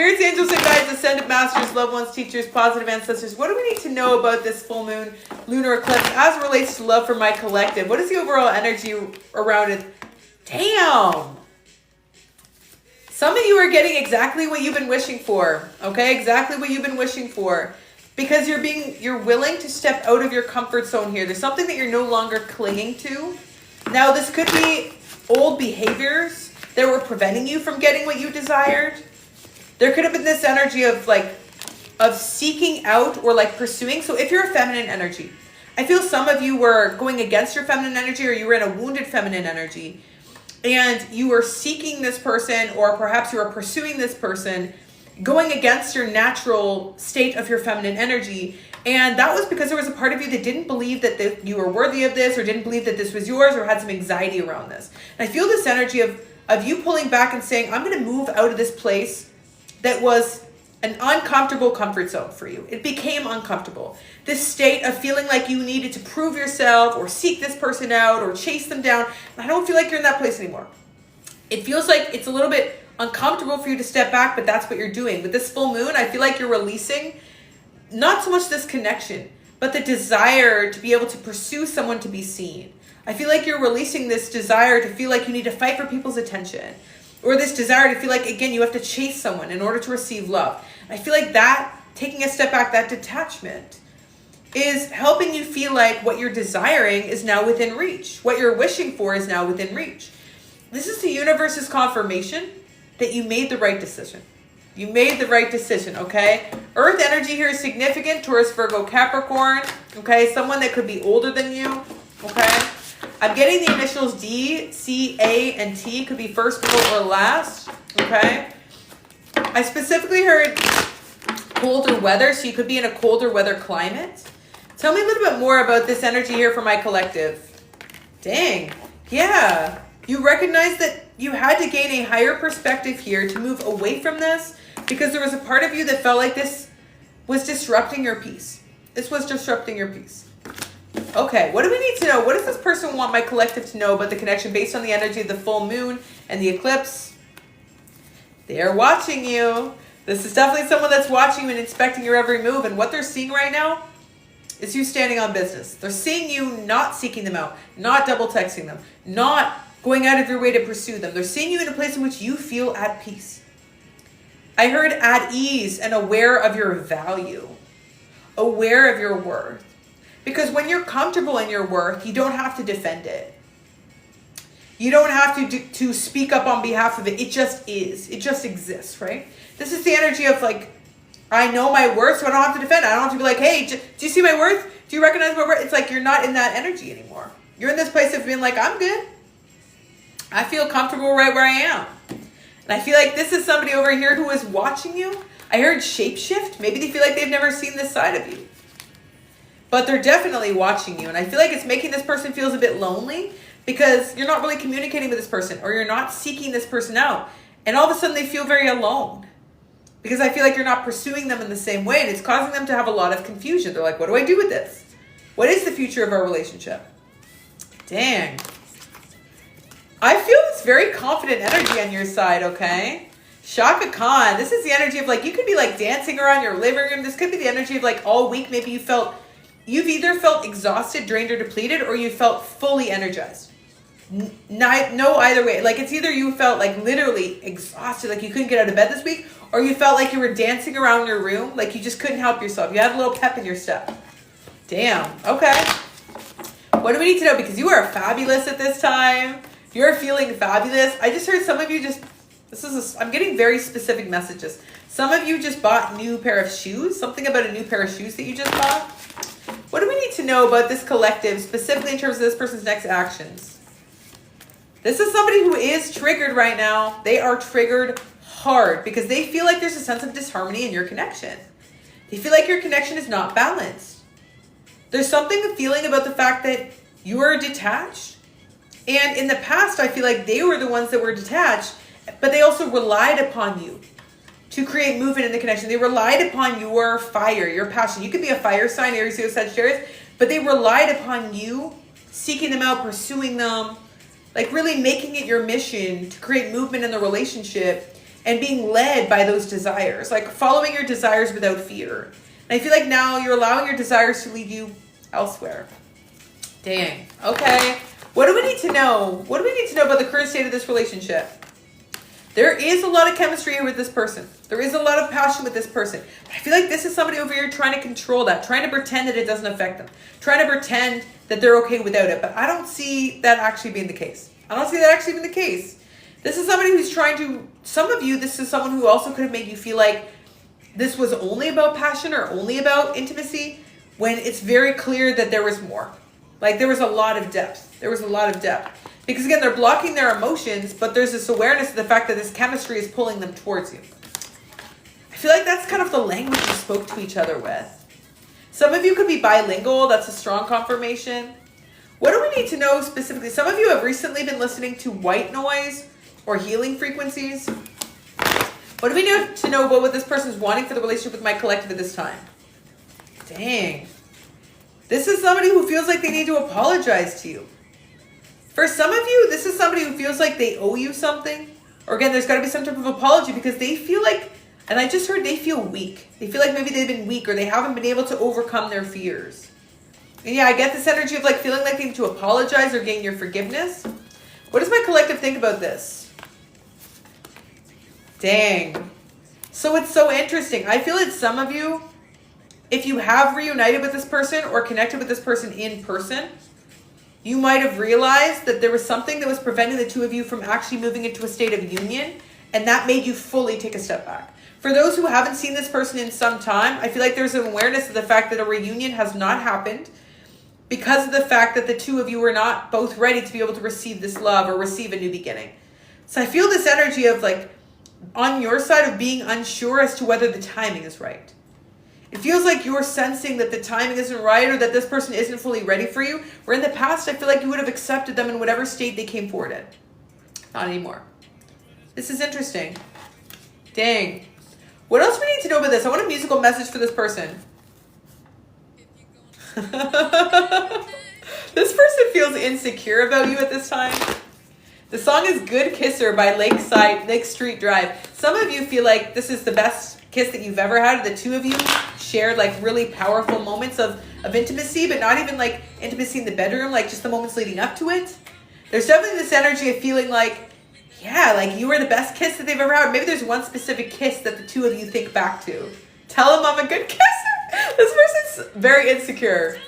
Spirits, angels, and guides, ascended masters, loved ones, teachers, positive ancestors. What do we need to know about this full moon lunar eclipse as it relates to love for my collective? What is the overall energy around it? Damn. Some of you are getting exactly what you've been wishing for. Okay, exactly what you've been wishing for. Because you're willing to step out of your comfort zone here. There's something that you're no longer clinging to. Now, this could be old behaviors that were preventing you from getting what you desired. There could have been this energy of seeking out or like pursuing. So if you're a feminine energy, I feel some of you were going against your feminine energy, or you were in a wounded feminine energy and you were seeking this person, or perhaps you were pursuing this person, going against your natural state of your feminine energy. And that was because there was a part of you that didn't believe that you were worthy of this, or didn't believe that this was yours, or had some anxiety around this. And I feel this energy of you pulling back and saying, I'm going to move out of this place that was an uncomfortable comfort zone for you. It became uncomfortable. This state of feeling like you needed to prove yourself or seek this person out or chase them down. And I don't feel like you're in that place anymore. It feels like it's a little bit uncomfortable for you to step back, but that's what you're doing. With this full moon, I feel like you're releasing not so much this connection, but the desire to be able to pursue someone to be seen. I feel like you're releasing this desire to feel like you need to fight for people's attention, or this desire to feel like, again, you have to chase someone in order to receive love. I feel like that, taking a step back, that detachment is helping you feel like what you're desiring is now within reach. What you're wishing for is now within reach. This is the universe's confirmation that you made the right decision. You made the right decision, okay? Earth energy here is significant. Taurus, Virgo, Capricorn, okay? Someone that could be older than you, okay? I'm getting the initials D, C, A, and T. Could be first, middle, or last, okay? I specifically heard colder weather, so you could be in a colder weather climate. Tell me a little bit more about this energy here for my collective. Dang, yeah. You recognize that you had to gain a higher perspective here to move away from this, because there was a part of you that felt like this was disrupting your peace. This was disrupting your peace. Okay, what do we need to know? What does this person want my collective to know about the connection based on the energy of the full moon and the eclipse? They're watching you. This is definitely someone that's watching you and inspecting your every move. And what they're seeing right now is you standing on business. They're seeing you not seeking them out, not double texting them, not going out of your way to pursue them. They're seeing you in a place in which you feel at peace. I heard at ease and aware of your value, aware of your worth. Because when you're comfortable in your worth, you don't have to defend it. You don't have to speak up on behalf of it. It just is. It just exists, right? This is the energy of like, I know my worth, so I don't have to defend it. I don't have to be like, hey, do you see my worth? Do you recognize my worth? It's like you're not in that energy anymore. You're in this place of being like, I'm good. I feel comfortable right where I am. And I feel like this is somebody over here who is watching you. I heard shapeshift. Maybe they feel like they've never seen this side of you. But they're definitely watching you. And I feel like it's making this person feel a bit lonely because you're not really communicating with this person, or you're not seeking this person out. And all of a sudden they feel very alone because I feel like you're not pursuing them in the same way. And it's causing them to have a lot of confusion. They're like, what do I do with this? What is the future of our relationship? Dang. I feel this very confident energy on your side, okay? Shaka Khan. This is the energy of like, you could be like dancing around your living room. This could be the energy of like all week. Maybe you've either felt exhausted, drained, or depleted, or you felt fully energized. No, either way. Like it's either you felt like literally exhausted, like you couldn't get out of bed this week, or you felt like you were dancing around your room, like you just couldn't help yourself. You had a little pep in your step. Damn. Okay. What do we need to know? Because you are fabulous at this time. You're feeling fabulous. I just heard some of you I'm getting very specific messages. Some of you just bought a new pair of shoes. Something about a new pair of shoes that you just bought. What do we need to know about this collective, specifically in terms of this person's next actions? This is somebody who is triggered right now. They are triggered hard because they feel like there's a sense of disharmony in your connection. They feel like your connection is not balanced. There's a feeling about the fact that you are detached. And in the past, I feel like they were the ones that were detached, but they also relied upon you to create movement in the connection. They relied upon your fire, your passion. You could be a fire sign, Aries, Leo, Sagittarius, but they relied upon you seeking them out, pursuing them, like really making it your mission to create movement in the relationship. and being led by those desires, like following your desires without fear. And I feel like now you're allowing your desires to lead you elsewhere. Dang. Okay. What do we need to know? What do we need to know about the current state of this relationship? There is a lot of chemistry here with this person. There is a lot of passion with this person. I feel like this is somebody over here trying to control that, trying to pretend that it doesn't affect them, trying to pretend that they're okay without it. But I don't see that actually being the case. I don't see that actually being the case. This is somebody who's trying to, some of you, this is someone who also could have made you feel like this was only about passion or only about intimacy, when it's very clear that there was more. Like there was a lot of depth. There was a lot of depth. Because again, they're blocking their emotions, but there's this awareness of the fact that this chemistry is pulling them towards you. I feel like that's kind of the language you spoke to each other with. Some of you could be bilingual. That's a strong confirmation. What do we need to know specifically? Some of you have recently been listening to white noise or healing frequencies. What do we need to know about what this person is wanting for the relationship with my collective at this time? Dang. This is somebody who feels like they need to apologize to you. For some of you, this is somebody who feels like they owe you something. Or again, there's got to be some type of apology because they feel like, and I just heard they feel weak. They feel like maybe they've been weak or they haven't been able to overcome their fears. And yeah, I get this energy of like feeling like they need to apologize or gain your forgiveness. What does my collective think about this? Dang. So it's so interesting. I feel that some of you, if you have reunited with this person or connected with this person in person, you might have realized that there was something that was preventing the two of you from actually moving into a state of union, and that made you fully take a step back. For those who haven't seen this person in some time, I feel like there's an awareness of the fact that a reunion has not happened because of the fact that the two of you were not both ready to be able to receive this love or receive a new beginning. So I feel this energy of like, on your side of being unsure as to whether the timing is right. It feels like you're sensing that the timing isn't right or that this person isn't fully ready for you. Where in the past, I feel like you would have accepted them in whatever state they came forward in. Not anymore. This is interesting. Dang. What else do we need to know about this? I want a musical message for this person. This person feels insecure about you at this time. The song is Good Kisser by Lake Street Drive. Some of you feel like this is the best kiss that you've ever had. The two of you shared like really powerful moments of intimacy, but not even like intimacy in the bedroom, like just the moments leading up to it. There's definitely this energy of feeling like, yeah, like you were the best kiss that they've ever had. Maybe there's one specific kiss that the two of you think back to. Tell them I'm a good kisser. This person's very insecure.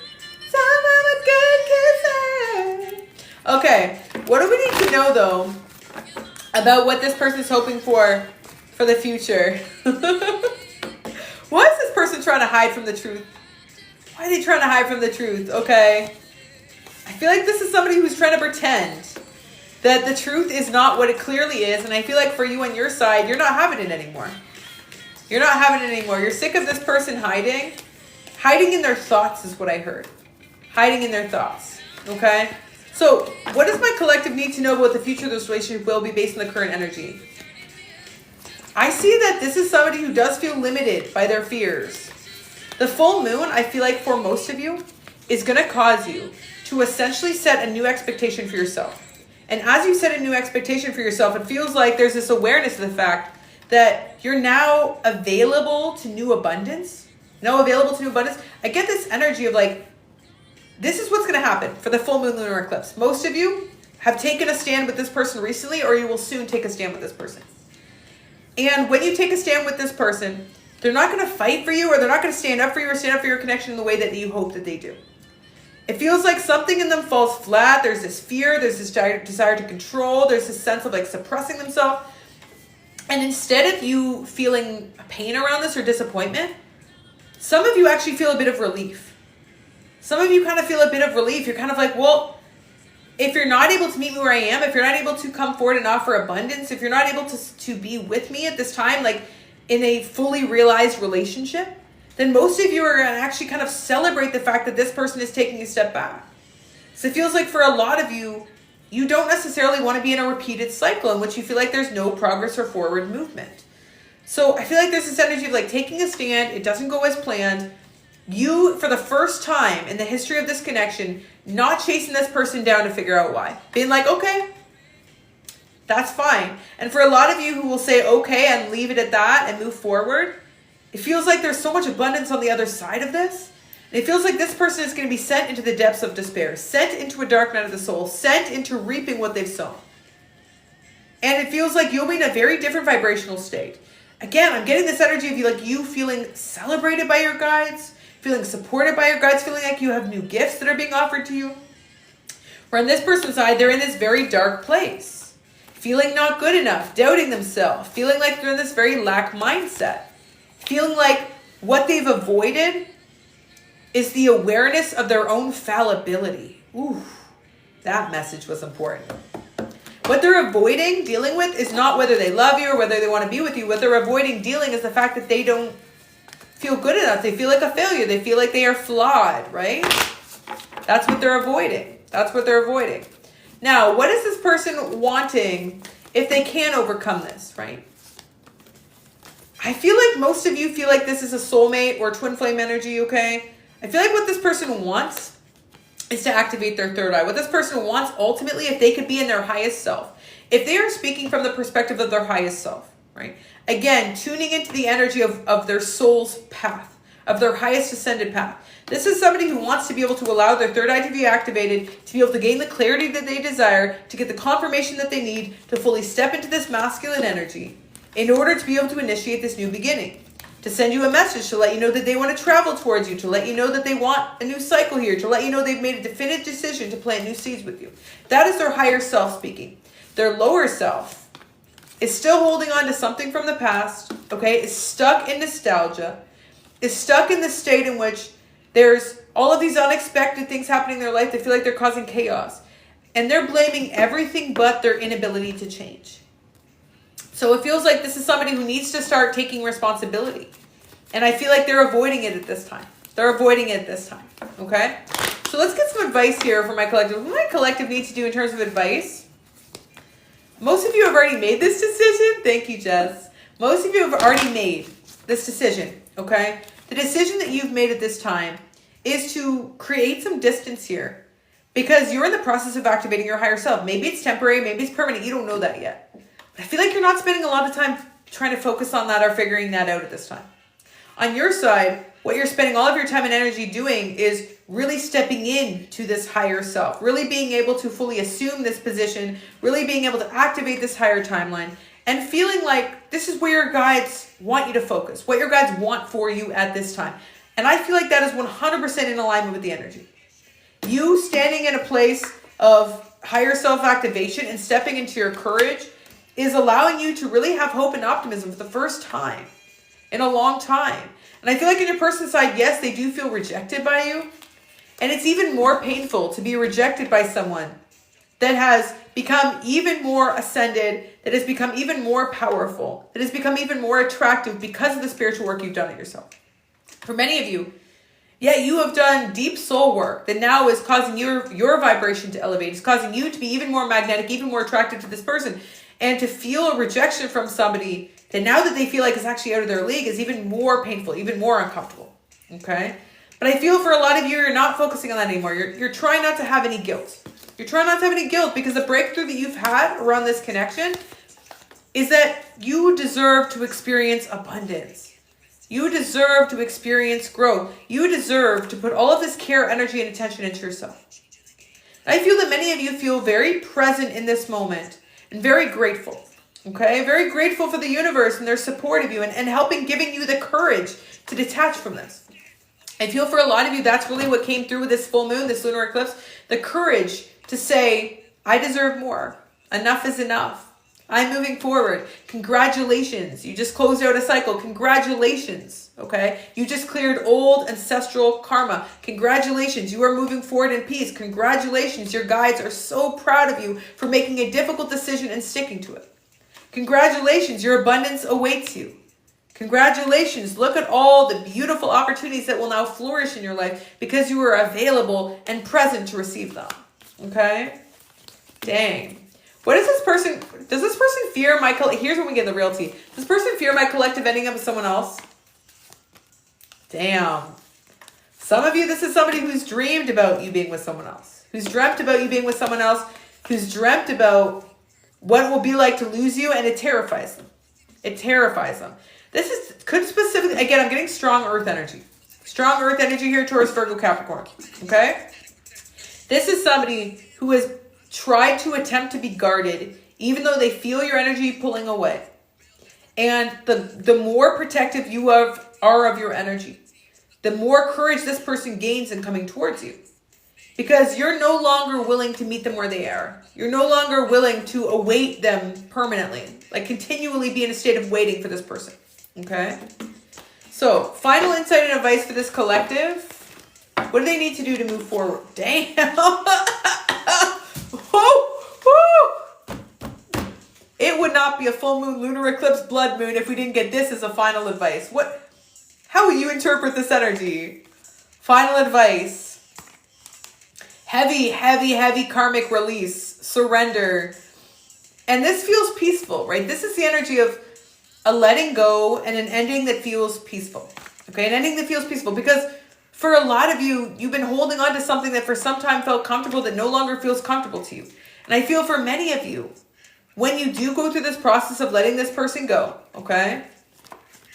Tell them I'm a good kisser. Okay, what do we need to know though about what this person's hoping for the future? Why is this person trying to hide from the truth? Why are they trying to hide from the truth? Okay. I feel like this is somebody who's trying to pretend that the truth is not what it clearly is. And I feel like for you on your side, you're not having it anymore. You're not having it anymore. You're sick of this person hiding. Hiding in their thoughts is what I heard. Hiding in their thoughts. Okay. So what does my collective need to know about the future of this relationship will be based on the current energy? I see that this is somebody who does feel limited by their fears. The full moon, I feel like for most of you, is going to cause you to essentially set a new expectation for yourself. And as you set a new expectation for yourself, it feels like there's this awareness of the fact that you're now available to new abundance. I get this energy of like, this is what's going to happen for the full moon lunar eclipse. Most of you have taken a stand with this person recently, or you will soon take a stand with this person. And when you take a stand with this person, they're not going to fight for you, or they're not going to stand up for you or stand up for your connection in the way that you hope that they do. It feels like something in them falls flat. There's this fear. There's this desire to control. There's this sense of like suppressing themselves. And instead of you feeling pain around this or disappointment, some of you actually feel a bit of relief. Some of you kind of feel a bit of relief. You're kind of like, well, if you're not able to meet me where I am, if you're not able to come forward and offer abundance, if you're not able to be with me at this time, like in a fully realized relationship, then most of you are going to actually kind of celebrate the fact that this person is taking a step back. So it feels like for a lot of you, you don't necessarily want to be in a repeated cycle in which you feel like there's no progress or forward movement. So I feel like there's this energy of like taking a stand. It doesn't go as planned. You, for the first time in the history of this connection, not chasing this person down to figure out why. Being like, okay, That's fine. And for a lot of you who will say, okay, and leave it at that and move forward, it feels like there's so much abundance on the other side of this. And it feels like this person is going to be sent into the depths of despair, sent into a dark night of the soul, sent into reaping what they've sown. And it feels like you'll be in a very different vibrational state. Again, I'm getting this energy of you feeling celebrated by your guides, feeling supported by your guides, feeling like you have new gifts that are being offered to you. Where on this person's side, they're in this very dark place, feeling not good enough, doubting themselves, feeling like they're in this very lack mindset, feeling like what they've avoided is the awareness of their own fallibility. Ooh, that message was important. What they're avoiding dealing with is not whether they love you or whether they want to be with you. What they're avoiding dealing is the fact that they don't feel good enough. They feel like a failure. They feel like they are flawed, right? That's what they're avoiding. That's what they're avoiding. Now, what is this person wanting if they can overcome this, right? I feel like most of you feel like this is a soulmate or twin flame energy, okay? I feel like what this person wants is to activate their third eye. What this person wants ultimately, if they could be in their highest self, if they are speaking from the perspective of their highest self, right? Again, tuning into the energy of their soul's path, of their highest ascended path. This is somebody who wants to be able to allow their third eye to be activated, to be able to gain the clarity that they desire, to get the confirmation that they need, to fully step into this masculine energy in order to be able to initiate this new beginning. To send you a message to let you know that they want to travel towards you, to let you know that they want a new cycle here, to let you know they've made a definitive decision to plant new seeds with you. That is their higher self speaking. Their lower self is still holding on to something from the past, okay, is stuck in nostalgia, is stuck in the state in which there's all of these unexpected things happening in their life. They feel like they're causing chaos. And they're blaming everything but their inability to change. So it feels like this is somebody who needs to start taking responsibility. And I feel like they're avoiding it at this time. They're avoiding it this time. Okay? So let's get some advice here for my collective. What my collective needs to do in terms of advice. Most of you have already made this decision. Thank you, Jess. Most of you have already made this decision. Okay? The decision that you've made at this time is to create some distance here. Because you're in the process of activating your higher self. Maybe it's temporary. Maybe it's permanent. You don't know that yet. I feel like you're not spending a lot of time trying to focus on that or figuring that out at this time. On your side, what you're spending all of your time and energy doing is really stepping into this higher self, really being able to fully assume this position, really being able to activate this higher timeline, and feeling like this is where your guides want you to focus, what your guides want for you at this time. And I feel like that is 100% in alignment with the energy. You standing in a place of higher self activation and stepping into your courage is allowing you to really have hope and optimism for the first time in a long time. And I feel like on your person's side, yes, they do feel rejected by you. And it's even more painful to be rejected by someone that has become even more ascended, that has become even more powerful, that has become even more attractive because of the spiritual work you've done on yourself. For many of you, yeah, you have done deep soul work that now is causing your vibration to elevate. It's causing you to be even more magnetic, even more attractive to this person. And to feel a rejection from somebody that now that they feel like is actually out of their league is even more painful, even more uncomfortable. Okay? But I feel for a lot of you, you're not focusing on that anymore. You're trying not to have any guilt. You're trying not to have any guilt because the breakthrough that you've had around this connection is that you deserve to experience abundance. You deserve to experience growth. You deserve to put all of this care, energy, and attention into yourself. I feel that many of you feel very present in this moment and very grateful, okay? Very grateful for the universe and their support of you and helping, giving you the courage to detach from this. I feel for a lot of you, that's really what came through with this full moon, this lunar eclipse, the courage to say, I deserve more. Enough is enough. I'm moving forward. Congratulations. You just closed out a cycle. Congratulations. Okay. You just cleared old ancestral karma. Congratulations. You are moving forward in peace. Congratulations. Your guides are so proud of you for making a difficult decision and sticking to it. Congratulations. Your abundance awaits you. Congratulations. Look at all the beautiful opportunities that will now flourish in your life because you are available and present to receive them. Okay. Dang. What is this person? Does this person fear my here's when we get the real tea. Does this person fear my collective ending up with someone else? Damn. Some of you, this is somebody who's dreamed about you being with someone else. Who's dreamt about you being with someone else. Who's dreamt about what it will be like to lose you, and it terrifies them. It terrifies them. Could specifically, again, I'm getting strong earth energy. Strong earth energy here, Taurus, Virgo, Capricorn. Okay? This is somebody who has tried to attempt to be guarded, even though they feel your energy pulling away. And the more protective you are of your energy, the more courage this person gains in coming towards you. Because you're no longer willing to meet them where they are. You're no longer willing to await them permanently. Like continually be in a state of waiting for this person. Okay? So, final insight and advice for this collective. What do they need to do to move forward? Damn! It would not be a full moon, lunar eclipse, blood moon if we didn't get this as a final advice. How will you interpret this energy? Final advice. Heavy, heavy, heavy karmic release, surrender. And this feels peaceful, right? This is the energy of a letting go and an ending that feels peaceful. Okay, an ending that feels peaceful. Because for a lot of you, you've been holding on to something that for some time felt comfortable that no longer feels comfortable to you. And I feel for many of you, when you do go through this process of letting this person go, okay,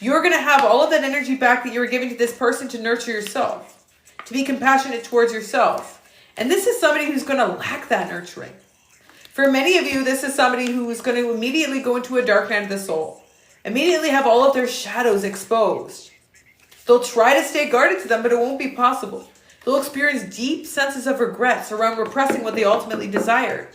you're going to have all of that energy back that you were giving to this person to nurture yourself, to be compassionate towards yourself. And this is somebody who's going to lack that nurturing. For many of you, this is somebody who is going to immediately go into a dark night of the soul, immediately have all of their shadows exposed. They'll try to stay guarded to them, but it won't be possible. They'll experience deep senses of regrets around repressing what they ultimately desired.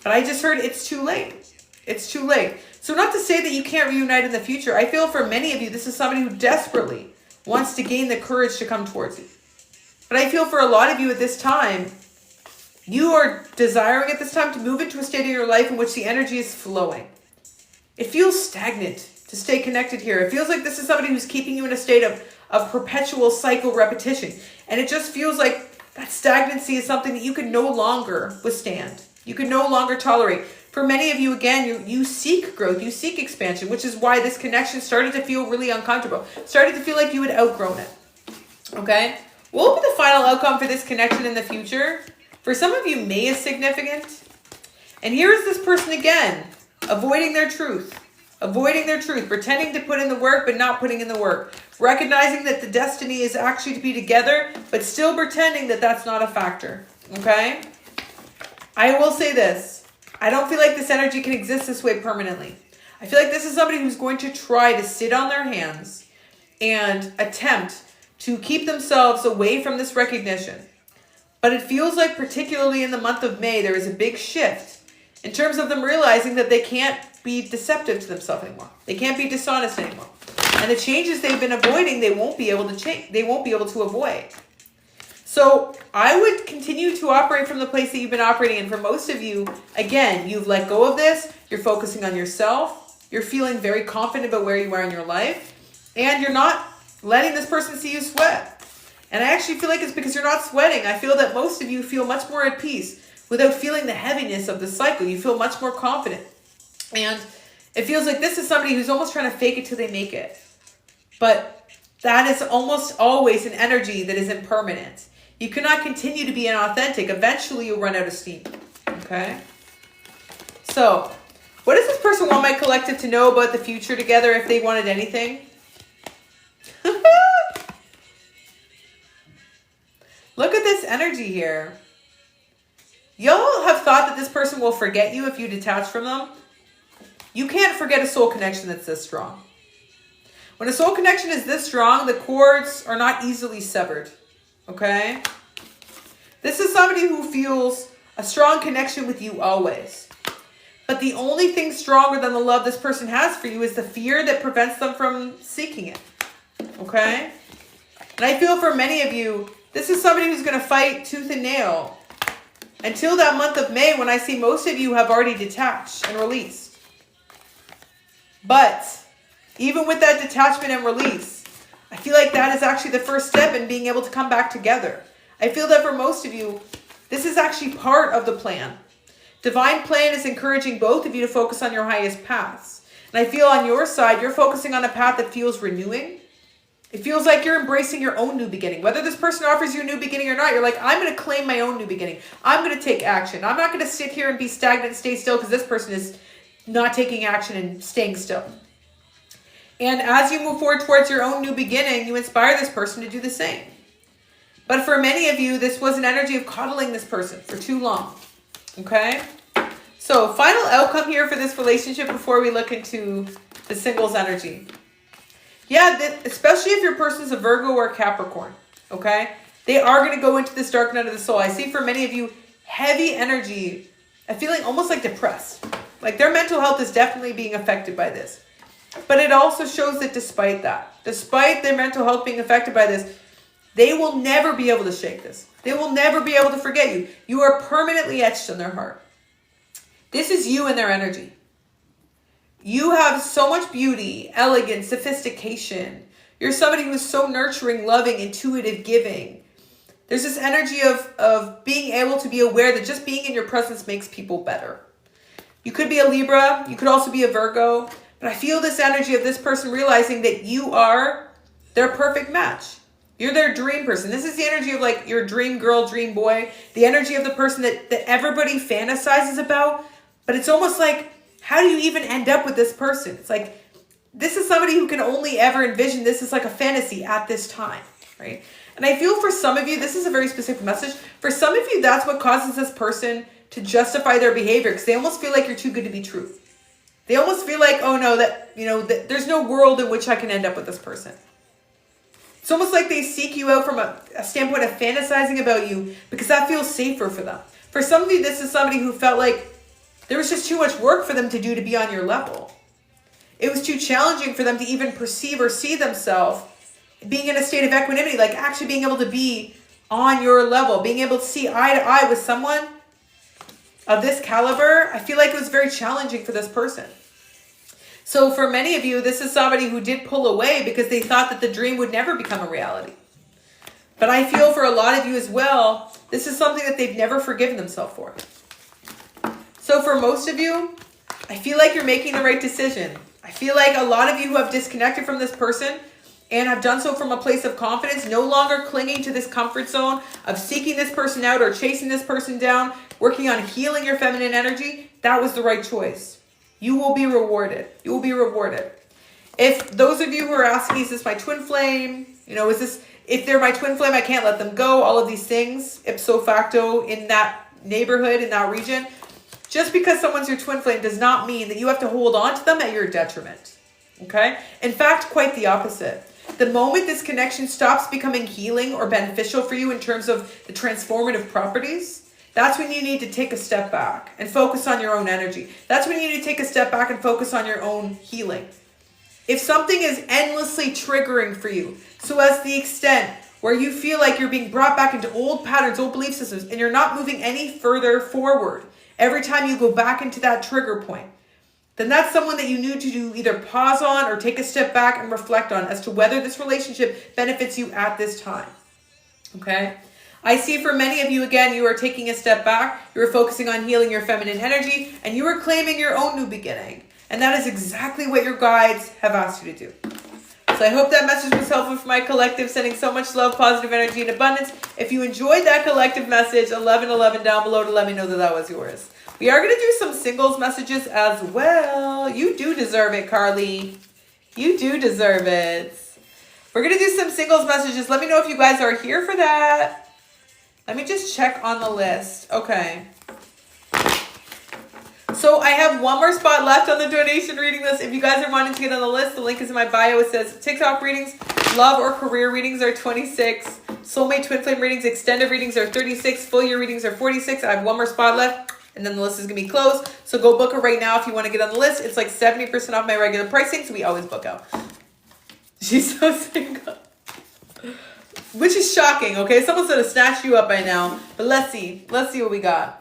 But I just heard it's too late. It's too late. So not to say that you can't reunite in the future. I feel for many of you, this is somebody who desperately wants to gain the courage to come towards you. But I feel for a lot of you at this time, you are desiring at this time to move into a state of your life in which the energy is flowing. It feels stagnant to stay connected here. It feels like this is somebody who's keeping you in a state of perpetual cycle repetition. And it just feels like that stagnancy is something that you can no longer withstand. You can no longer tolerate. For many of you, again, you seek growth, you seek expansion, which is why this connection started to feel really uncomfortable. Started to feel like you had outgrown it. Okay? What will be the final outcome for this connection in the future? For some of you, May is significant. And here is this person again, avoiding their truth. Avoiding their truth, pretending to put in the work, but not putting in the work. Recognizing that the destiny is actually to be together, but still pretending that that's not a factor. Okay? I will say this. I don't feel like this energy can exist this way permanently. I feel like this is somebody who's going to try to sit on their hands and attempt to keep themselves away from this recognition. But it feels like particularly in the month of May, there is a big shift in terms of them realizing that they can't be deceptive to themselves anymore. They can't be dishonest anymore. And the changes they've been avoiding, they won't be able to change. They won't be able to avoid. So I would continue to operate from the place that you've been operating in. For most of you, again, you've let go of this. You're focusing on yourself. You're feeling very confident about where you are in your life. And you're not letting this person see you sweat. And I actually feel like it's because you're not sweating. I feel that most of you feel much more at peace without feeling the heaviness of the cycle. You feel much more confident. And it feels like this is somebody who's almost trying to fake it till they make it. But that is almost always an energy that is impermanent. You cannot continue to be inauthentic. Eventually, you'll run out of steam. Okay? So, what does this person want my collective to know about the future together if they wanted anything? Look at this energy here. Y'all have thought that this person will forget you if you detach from them. You can't forget a soul connection that's this strong. When a soul connection is this strong, the cords are not easily severed. Okay? This is somebody who feels a strong connection with you always. But the only thing stronger than the love this person has for you is the fear that prevents them from seeking it. Okay? And I feel for many of you, this is somebody who's going to fight tooth and nail until that month of May, when I see most of you have already detached and released. But even with that detachment and release, I feel like that is actually the first step in being able to come back together. I feel that for most of you, this is actually part of the plan. Divine plan is encouraging both of you to focus on your highest paths. And I feel on your side, you're focusing on a path that feels renewing. It feels like you're embracing your own new beginning. Whether this person offers you a new beginning or not, you're like, I'm going to claim my own new beginning. I'm going to take action. I'm not going to sit here and be stagnant and stay still because this person is not taking action and staying still. And as you move forward towards your own new beginning, you inspire this person to do the same. But for many of you, this was an energy of coddling this person for too long. Okay? So, final outcome here for this relationship before we look into the singles energy. Yeah, especially if your person's a Virgo or a Capricorn, okay? They are going to go into this dark night of the soul. I see for many of you, heavy energy, a feeling almost like depressed. Like their mental health is definitely being affected by this. But it also shows that despite that, despite their mental health being affected by this, they will never be able to shake this. They will never be able to forget you. You are permanently etched in their heart. This is you and their energy. You have so much beauty, elegance, sophistication. You're somebody who's so nurturing, loving, intuitive, giving. There's this energy of being able to be aware that just being in your presence makes people better. You could be a Libra. You could also be a Virgo. But I feel this energy of this person realizing that you are their perfect match. You're their dream person. This is the energy of like your dream girl, dream boy. The energy of the person that everybody fantasizes about. But it's almost like, how do you even end up with this person? It's like, this is somebody who can only ever envision this as like a fantasy at this time, right? And I feel for some of you, this is a very specific message. For some of you, that's what causes this person to justify their behavior because they almost feel like you're too good to be true. They almost feel like, oh no, that there's no world in which I can end up with this person. It's almost like they seek you out from a standpoint of fantasizing about you because that feels safer for them. For some of you, this is somebody who felt like there was just too much work for them to do to be on your level. It was too challenging for them to even perceive or see themselves being in a state of equanimity, like actually being able to be on your level, being able to see eye to eye with someone of this caliber. I feel like it was very challenging for this person. So for many of you, this is somebody who did pull away because they thought that the dream would never become a reality. But I feel for a lot of you as well, this is something that they've never forgiven themselves for. So for most of you, I feel like you're making the right decision. I feel like a lot of you who have disconnected from this person and have done so from a place of confidence, no longer clinging to this comfort zone of seeking this person out or chasing this person down, working on healing your feminine energy, that was the right choice. You will be rewarded. You will be rewarded. If those of you who are asking, is this my twin flame? If they're my twin flame, I can't let them go. All of these things, ipso facto, in that neighborhood, in that region. Just because someone's your twin flame does not mean that you have to hold on to them at your detriment. Okay? In fact, quite the opposite. The moment this connection stops becoming healing or beneficial for you in terms of the transformative properties, that's when you need to take a step back and focus on your own energy. That's when you need to take a step back and focus on your own healing. If something is endlessly triggering for you, so as the extent where you feel like you're being brought back into old patterns, old belief systems, and you're not moving any further forward every time you go back into that trigger point, then that's someone that you need to do either pause on or take a step back and reflect on as to whether this relationship benefits you at this time. Okay? I see for many of you, again, you are taking a step back, you are focusing on healing your feminine energy, and you are claiming your own new beginning. And that is exactly what your guides have asked you to do. So I hope that message was helpful for my collective, sending so much love, positive energy, and abundance. If you enjoyed that collective message, 1111 down below to let me know that that was yours. We are going to do some singles messages as well. You do deserve it, Carly. You do deserve it. We're going to do some singles messages. Let me know if you guys are here for that. Let me just check on the list. Okay. So I have one more spot left on the donation reading list. If you guys are wanting to get on the list, the link is in my bio. It says TikTok readings, love or career readings are 26. Soulmate twin flame readings, extended readings are 36. Full year readings are 46. I have one more spot left. And then the list is going to be closed. So go book it right now if you want to get on the list. It's like 70% off my regular pricing. So we always book out. She's so single. Which is shocking, okay? Someone's going to snatch you up by now. But let's see. Let's see what we got.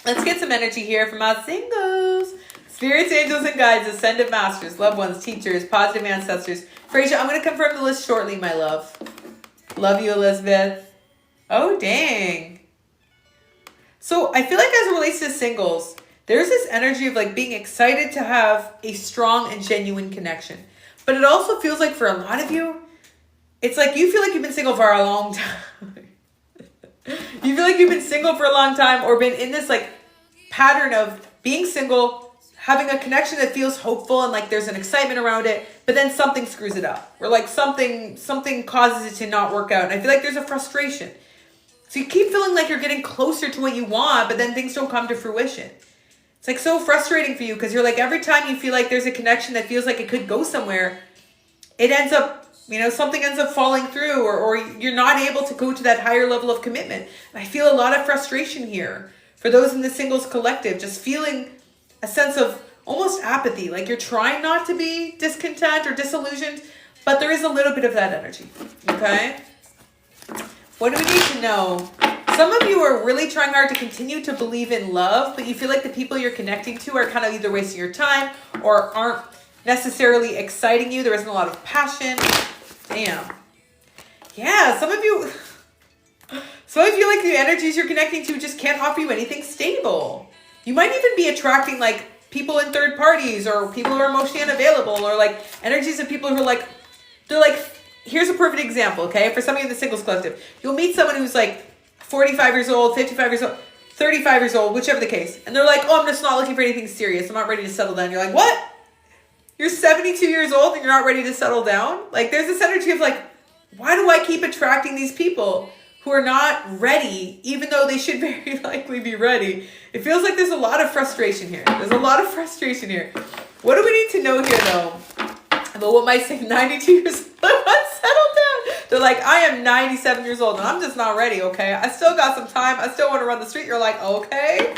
Let's get some energy here from our singles. Spirits, angels, and guides, ascended masters, loved ones, teachers, positive ancestors. Frasier, I'm going to confirm the list shortly, my love. Love you, Elizabeth. Oh, dang. So I feel like as it relates to singles, there's this energy of like being excited to have a strong and genuine connection. But it also feels like for a lot of you, it's like you feel like you've been single for a long time. You feel like you've been single for a long time or been in this like pattern of being single, having a connection that feels hopeful and like there's an excitement around it, but then something screws it up. Or like something causes it to not work out. And I feel like there's a frustration. So you keep feeling like you're getting closer to what you want, but then things don't come to fruition. It's like so frustrating for you because you're like every time you feel like there's a connection that feels like it could go somewhere, it ends up, something ends up falling through or you're not able to go to that higher level of commitment. And I feel a lot of frustration here for those in the singles collective, just feeling a sense of almost apathy, like you're trying not to be discontent or disillusioned, but there is a little bit of that energy, okay? What do we need to know? Some of you are really trying hard to continue to believe in love, but you feel like the people you're connecting to are kind of either wasting your time or aren't necessarily exciting you. There isn't a lot of passion. Damn. Yeah, some of you like the energies you're connecting to just can't offer you anything stable. You might even be attracting like people in third parties or people who are emotionally unavailable or like energies of people who are like, they're like, here's a perfect example, okay? For some of you in the singles collective, you'll meet someone who's like 45 years old, 55 years old, 35 years old, whichever the case. And they're like, oh, I'm just not looking for anything serious. I'm not ready to settle down. You're like, what? You're 72 years old and you're not ready to settle down? Like there's this energy of like, why do I keep attracting these people who are not ready, even though they should very likely be ready? It feels like there's a lot of frustration here. What do we need to know here though? About what might say 92 years old, let's settle down. They're like, I am 97 years old and I'm just not ready, okay? I still got some time. I still want to run the street. You're like, okay.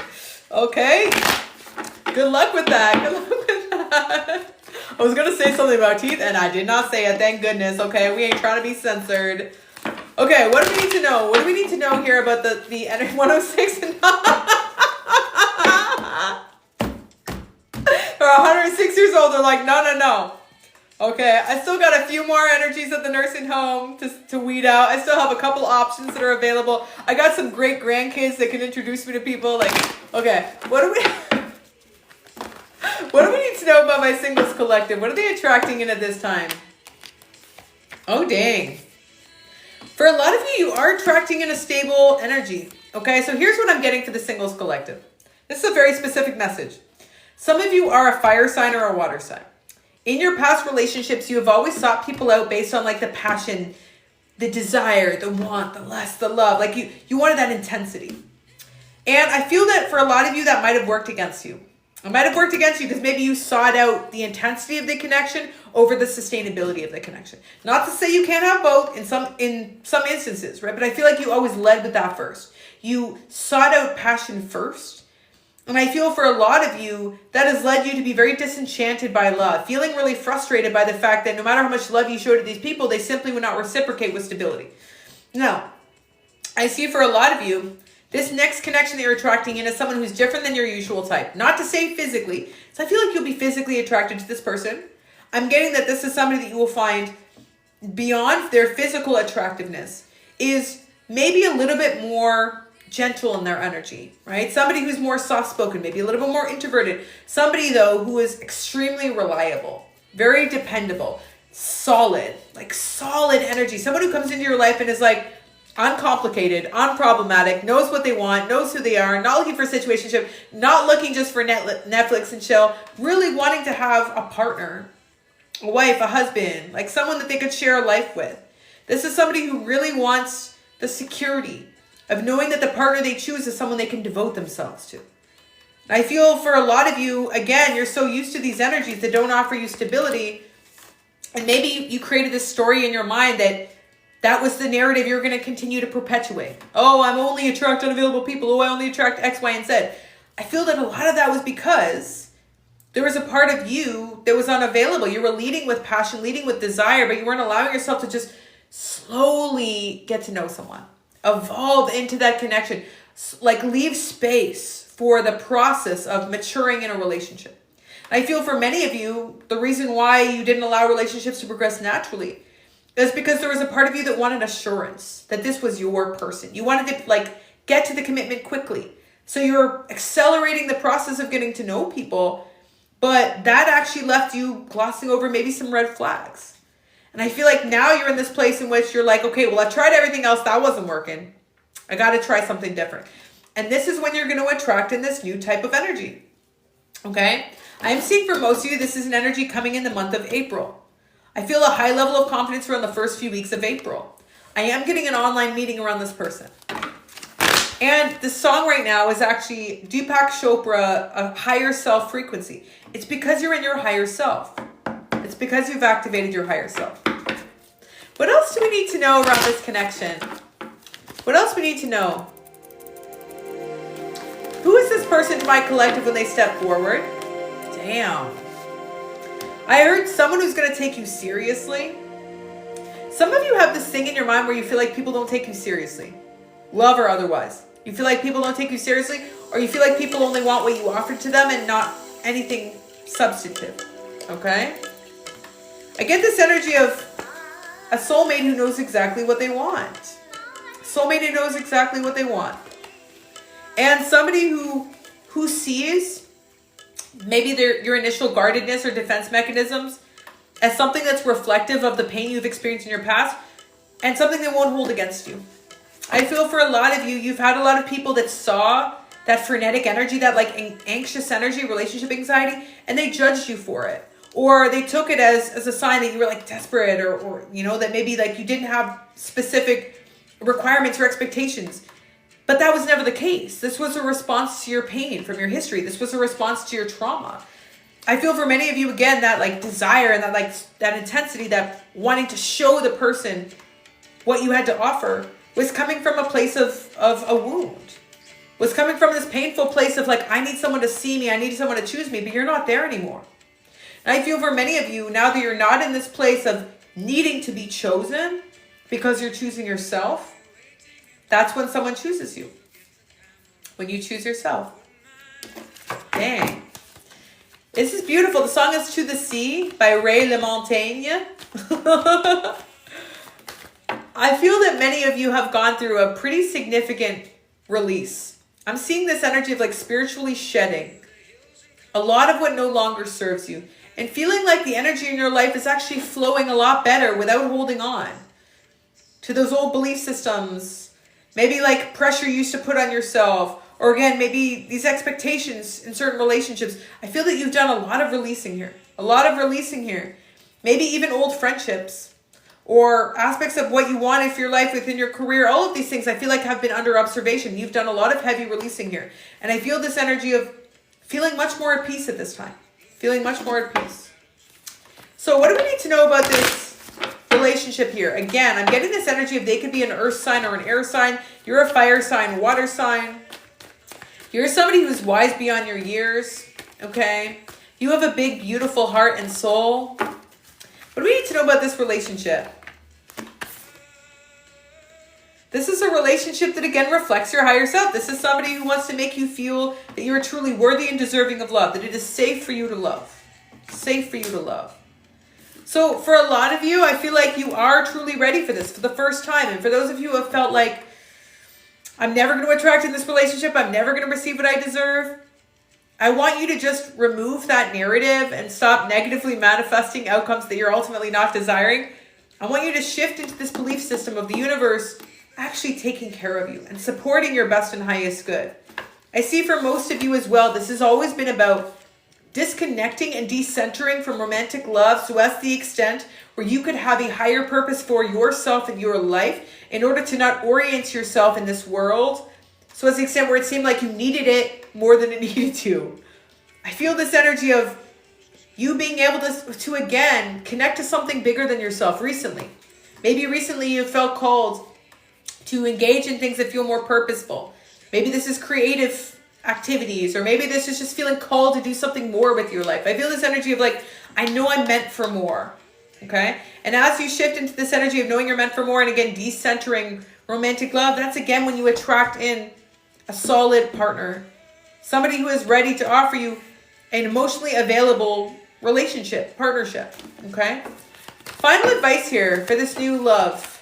Good luck with that. I was going to say something about teeth and I did not say it. Thank goodness. Okay. We ain't trying to be censored. Okay. What do we need to know? What do we need to know here about the 106 and they're 106 years old. They're like, no. Okay. I still got a few more energies at the nursing home to weed out. I still have a couple options that are available. I got some great grandkids that can introduce me to people. Like, okay. What do we need to know about my singles collective? What are they attracting in at this time? Oh, dang. For a lot of you are attracting in a stable energy. Okay, so here's what I'm getting for the singles collective. This is a very specific message. Some of you are a fire sign or a water sign. In your past relationships, you have always sought people out based on like the passion, the desire, the want, the lust, the love. Like you wanted that intensity. And I feel that for a lot of you, that might have worked against you. It might have worked against you because maybe you sought out the intensity of the connection over the sustainability of the connection. Not to say you can't have both in some instances, right? But I feel like you always led with that first. You sought out passion first. And I feel for a lot of you, that has led you to be very disenchanted by love, feeling really frustrated by the fact that no matter how much love you show to these people, they simply would not reciprocate with stability. Now, I see for a lot of you, this next connection that you're attracting in is someone who's different than your usual type. Not to say physically. So I feel like you'll be physically attracted to this person. I'm getting that this is somebody that you will find beyond their physical attractiveness is maybe a little bit more gentle in their energy, right? Somebody who's more soft-spoken, maybe a little bit more introverted. Somebody, though, who is extremely reliable, very dependable, solid energy. Someone who comes into your life and is like, uncomplicated, unproblematic, knows what they want, knows who they are, not looking for a situationship, not looking just for Netflix and chill, really wanting to have a partner, a wife, a husband, like someone that they could share a life with. This is somebody who really wants the security of knowing that the partner they choose is someone they can devote themselves to. I feel for a lot of you, again, you're so used to these energies that don't offer you stability, and maybe you created this story in your mind that was the narrative you're going to continue to perpetuate. Oh, I'm only attract unavailable people. Oh, I only attract X, Y, and Z. I feel that a lot of that was because there was a part of you that was unavailable. You were leading with passion, leading with desire, but you weren't allowing yourself to just slowly get to know someone. Evolve into that connection. Like leave space for the process of maturing in a relationship. I feel for many of you, the reason why you didn't allow relationships to progress naturally is because there was a part of you that wanted assurance that this was your person. You wanted to get to the commitment quickly. So you're accelerating the process of getting to know people, but that actually left you glossing over maybe some red flags. And I feel like now you're in this place in which you're like, okay, well, I tried everything else. That wasn't working. I got to try something different. And this is when you're going to attract in this new type of energy. Okay? I am seeing for most of you, this is an energy coming in the month of April. I feel a high level of confidence around the first few weeks of April. I am getting an online meeting around this person. And the song right now is actually Deepak Chopra, a higher self frequency. It's because you're in your higher self. It's because you've activated your higher self. What else do we need to know around this connection? What else we need to know? Who is this person to my collective when they step forward? Damn. I heard someone who's going to take you seriously. Some of you have this thing in your mind where you feel like people don't take you seriously. Love or otherwise. You feel like people don't take you seriously, or you feel like people only want what you offer to them and not anything substantive. Okay? I get this energy of a soulmate who knows exactly what they want. Soulmate who knows exactly what they want. And somebody who sees maybe your initial guardedness or defense mechanisms as something that's reflective of the pain you've experienced in your past and something they won't hold against you. I feel for a lot of you, you've had a lot of people that saw that frenetic energy, that like anxious energy, relationship anxiety, and they judged you for it. Or they took it as a sign that you were like desperate or you know, that maybe like you didn't have specific requirements or expectations. But that was never the case. This was a response to your pain from your history. This was a response to your trauma. I feel for many of you, again, that like desire and that intensity, that wanting to show the person what you had to offer was coming from a place of a wound. Was coming from this painful place of like, I need someone to see me. I need someone to choose me, but you're not there anymore. And I feel for many of you, now that you're not in this place of needing to be chosen because you're choosing yourself, that's when someone chooses you. When you choose yourself. Dang. This is beautiful. The song is To the Sea by Ray LaMontagne. I feel that many of you have gone through a pretty significant release. I'm seeing this energy of like spiritually shedding a lot of what no longer serves you and feeling like the energy in your life is actually flowing a lot better without holding on to those old belief systems. Maybe like pressure you used to put on yourself, or again, maybe these expectations in certain relationships. I feel that you've done a lot of releasing here. A lot of releasing here. Maybe even old friendships or aspects of what you wanted for your life within your career. All of these things I feel like have been under observation. You've done a lot of heavy releasing here. And I feel this energy of feeling much more at peace at this time. Feeling much more at peace. So what do we need to know about this relationship here? Again, I'm getting this energy of they could be an earth sign or an air sign. You're a fire sign, water sign. You're somebody who's wise beyond your years, okay? You have a big, beautiful heart and soul. What do we need to know about this relationship? This is a relationship that, again, reflects your higher self. This is somebody who wants to make you feel that you are truly worthy and deserving of love, that it is safe for you to love. Safe for you to love. So for a lot of you, I feel like you are truly ready for this for the first time. And for those of you who have felt like, I'm never going to attract in this relationship, I'm never going to receive what I deserve, I want you to just remove that narrative and stop negatively manifesting outcomes that you're ultimately not desiring. I want you to shift into this belief system of the universe actually taking care of you and supporting your best and highest good. I see for most of you as well, this has always been about disconnecting and decentering from romantic love, so as the extent where you could have a higher purpose for yourself and your life in order to not orient yourself in this world, so as the extent where it seemed like you needed it more than it needed you. I feel this energy of you being able to again connect to something bigger than yourself recently. Maybe recently you felt called to engage in things that feel more purposeful. Maybe this is creative activities, or maybe this is just feeling called to do something more with your life. I feel this energy of like, I know I'm meant for more. Okay? And as you shift into this energy of knowing you're meant for more, and again, decentering romantic love, that's again when you attract in a solid partner. Somebody who is ready to offer you an emotionally available relationship, partnership. Okay? Final advice here for this new love.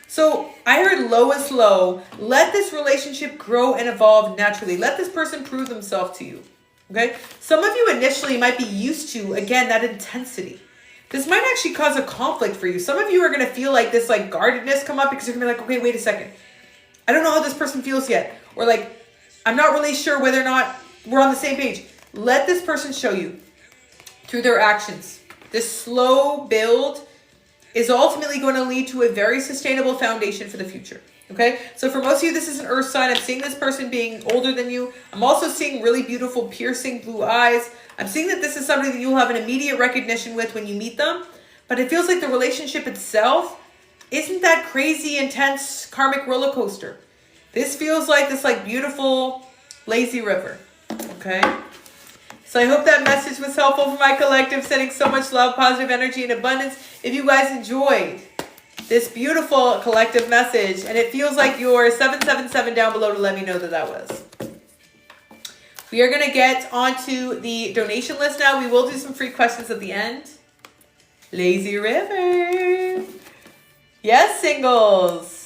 So I heard low is low. Let this relationship grow and evolve naturally. Let this person prove themselves to you. Okay? Some of you initially might be used to, again, that intensity. this might actually cause a conflict for you. Some of you are going to feel like this like guardedness come up because you're going to be like, okay, wait a second. I don't know how this person feels yet. Or like, I'm not really sure whether or not we're on the same page. Let this person show you through their actions. This slow build is ultimately going to lead to a very sustainable foundation for the future. Okay, so for most of you, this is an earth sign. I'm seeing this person being older than you. I'm also seeing really beautiful, piercing blue eyes. I'm seeing that this is somebody that you'll have an immediate recognition with when you meet them. But it feels like the relationship itself isn't that crazy, intense, karmic roller coaster. This feels like this like beautiful, lazy river. Okay, so I hope that message was helpful for my collective, sending so much love, positive energy, and abundance. If you guys enjoyed this beautiful collective message, and it feels like you're 777 down below to let me know that that was. We are going to get onto the donation list now. We will do some free questions at the end. Lazy River. Yes, singles.